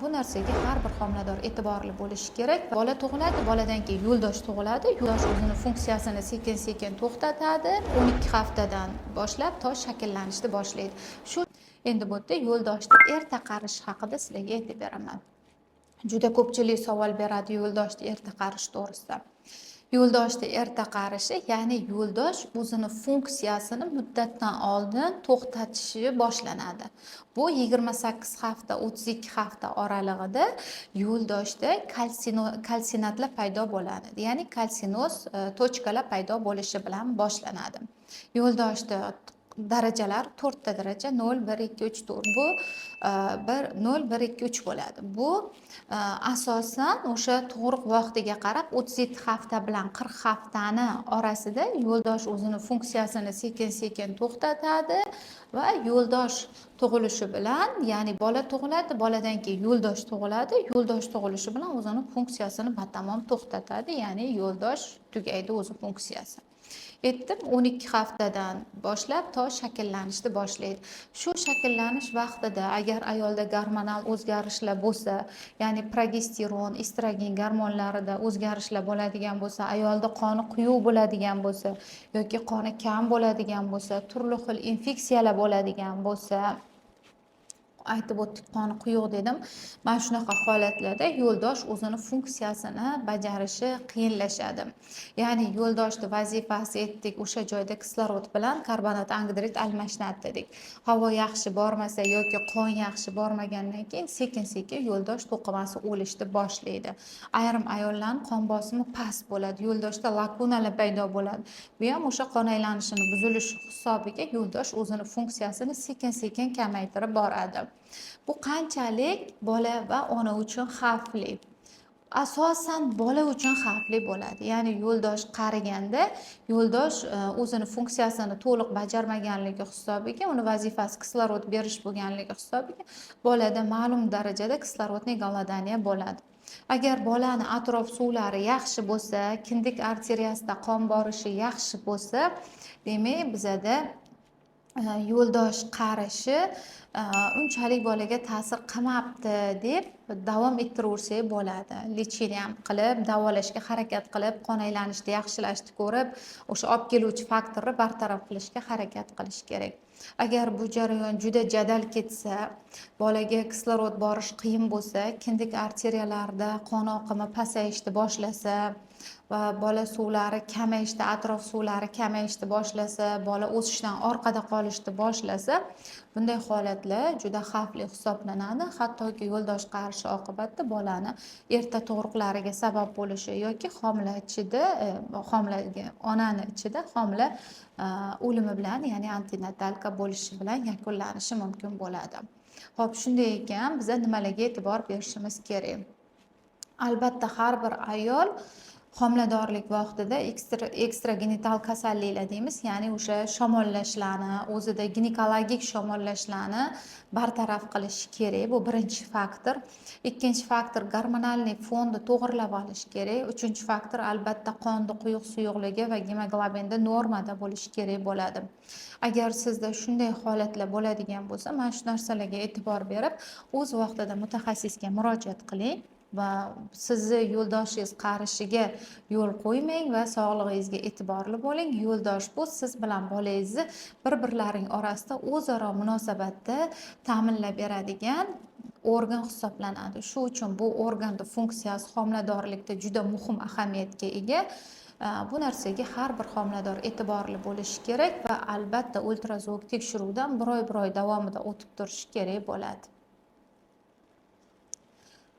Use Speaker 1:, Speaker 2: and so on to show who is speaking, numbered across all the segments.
Speaker 1: Bu narsaga har bir homilador e'tiborli bo'lishi kerak. Bola tug'iladi, boladan keyin yo'ldosh tug'iladi. Yo'ldosh o'zini funksiyasini sekin-sekin to'xtatadi. 12 haftadan boshlab to shakllanishni boshlaydi. Shu endi bu yerda yo'ldoshni erta qarish haqida sizlarga aytib beraman. Juda ko'pchilik savol beradi yo'ldoshni erta qarish to'g'risida. Yo'ldoshni erta qarishi, ya'ni yo'ldosh o'zini funksiyasini muddatdan oldin to'xtatishi boshlanadi. Bu 28 hafta, 32 hafta oralig'ida yo'ldoshda kalsinatlar paydo bo'ladi. Ya'ni kalsinoz tochkalar paydo bo'lishi bilan boshlanadi. Yo'ldoshda darajalar 4 ta daraja 0, 1, 2, 3, 4. Bu 0, 1, 2, 3 bo'ladi. Bu asosan o'sha tug'ruq vaqtiga qarab 37 hafta bilan 40 haftani orasida yo'ldosh o'zini funksiyasini sekin-sekin to'xtatadi va yo'ldosh tug'ilishi bilan, ya'ni bola tug'iladi, boladan keyin yo'ldosh tug'iladi. Yo'ldosh tug'ilishi bilan o'zini funksiyasini batamom to'xtatadi, ya'ni yo'ldosh tugaydi o'zi funksiyasi. Aytdim, 12 haftadan boshlab to shakllanishni boshlaydi. Shu shakllanish vaqtida agar ayolda gormonal o'zgarishlar bo'lsa, ya'ni progesteron, estrogen gormonlarida o'zgarishlar bo'ladigan bo'lsa, ayolda qoni quyuq bo'ladigan bo'lsa yoki qoni kam bo'ladigan bo'lsa, turli xil infeksiyalar bo'ladigan bo'lsa, aytib o'tdik, qoni quyuq dedim. Mana shunaqa holatlarda yo'ldosh o'zini funksiyasini bajarishi qiyinlashadi. Ya'ni yo'ldoshni vazifasi aytdik, o'sha joyda kislorod bilan karbonat angidrid almashinadi dedik. Havo yaxshi bormasa yoki qon yaxshi bormagandan keyin sekin-sekin yo'ldosh to'qimasi o'lishni boshlaydi. Ayrim ayollarning qon bosimi past bo'ladi, yo'ldoshda lakunalar paydo bo'ladi. Bu ham o'sha qon aylanishini buzilishi hisobiga yo'ldosh o'zini funksiyasini sekin-sekin kamaytirib boradi. Bu qanchalik bola va ona uchun xavfli? Asosan bola uchun xavfli bo'ladi. Ya'ni yo'ldosh qariganda yo'ldosh o'zini funksiyasini to'liq bajarmaganligi hisobiga, uni vazifasi kislorod berish bo'lganligi hisobiga bolada ma'lum darajada kislorodniy golodaniya bo'ladi. Agar bolani atrof suvlari yaxshi bo'lsa, kindik arteriyasida qon borishi yaxshi bo'lsa, demak bizada yo'ldosh qarishi unchalik bolaga ta'sir qilmabdi deb davom ettiraversak bo'ladi. Lecheniya qilib, davolashga harakat qilib, qon aylanishni yaxshilashni ko'rib, o'sha olib keluvchi faktorni bartaraf qilishga harakat qilish kerak. Agar bu jarayon juda jadal ketsa, bolaga kislorod borish qiyin bo'lsa, kindik arteriyalarda qon oqimi pasayishni boshlasa va bola suvlari kamayishda, atrof suvlari kamayishni boshlasa, bola o'sishdan orqada qolishni boshlasa, bunday holatlar juda xavfli hisoblanadi. Hattoki yo'ldosh qarishi oqibatida bolani erta tug'ruqlariga sabab bo'lishi yoki onani ichida homila o'limi bilan, ya'ni antinatalka bo'lishi bilan yakunlanishi mumkin bo'ladi. Xo'p, shunday ekan, biz nimalarga e'tibor berishimiz kerak? Albatta, har bir ayol homiladorlik vaqtida ekstragenital kasalliklar deymiz, ya'ni o'sha shamollashlarni, o'zida ginekologik shamollashlarni bartaraf qilish kerak. Bu birinchi faktor. Ikkinchi faktor gormonalniy fonni to'g'irlab olish kerak. Uchinchi faktor albatta qonda quyuq suyuqligi va gemoglobinda normada bo'lishi kerak bo'ladi. Agar sizda shunday holatlar bo'ladigan bo'lsa, mana shu narsalarga e'tibor berib, o'z vaqtida mutaxassisga murojaat qiling va sizni yo'ldoshingiz qarishiga yo'l qo'ymang va sog'lig'ingizga e'tiborli bo'ling. Yo'ldosh bu siz bilan bolangizni bir-birlaring orasida o'zaro munosabatda ta'minlab beradigan organ hisoblanadi. Shu uchun bu organning funksiyasi homiladorlikda juda muhim ahamiyatga ega. Bu narsaga har bir homilador e'tiborli bo'lishi kerak va albatta ultrazvuk tekshiruvdan bir oy davomida o'tib turishi kerak bo'ladi.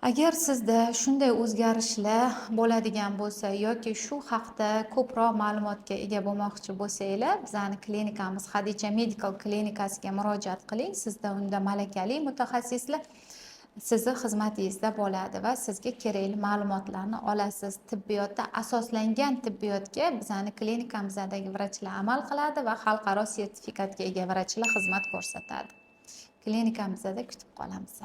Speaker 1: Agar sizda shunday o'zgarishlar bo'ladigan bo'lsa yoki shu haqda ko'proq ma'lumotga ega bo'lmoqchi bo'lsanglar, bizning klinikamiz Xadicha Medical klinikasiga murojaat qiling. Sizda unda malakali mutaxassislar sizni xizmatingizda bo'ladi va sizga kerakli ma'lumotlarni olasiz. Tibbiyotda asoslangan tibbiyotga bizning klinikamizdagi vrachlar amal qiladi va xalqaro sertifikatga ega vrachlar xizmat ko'rsatadi. Klinikamizda kutib qolamiz.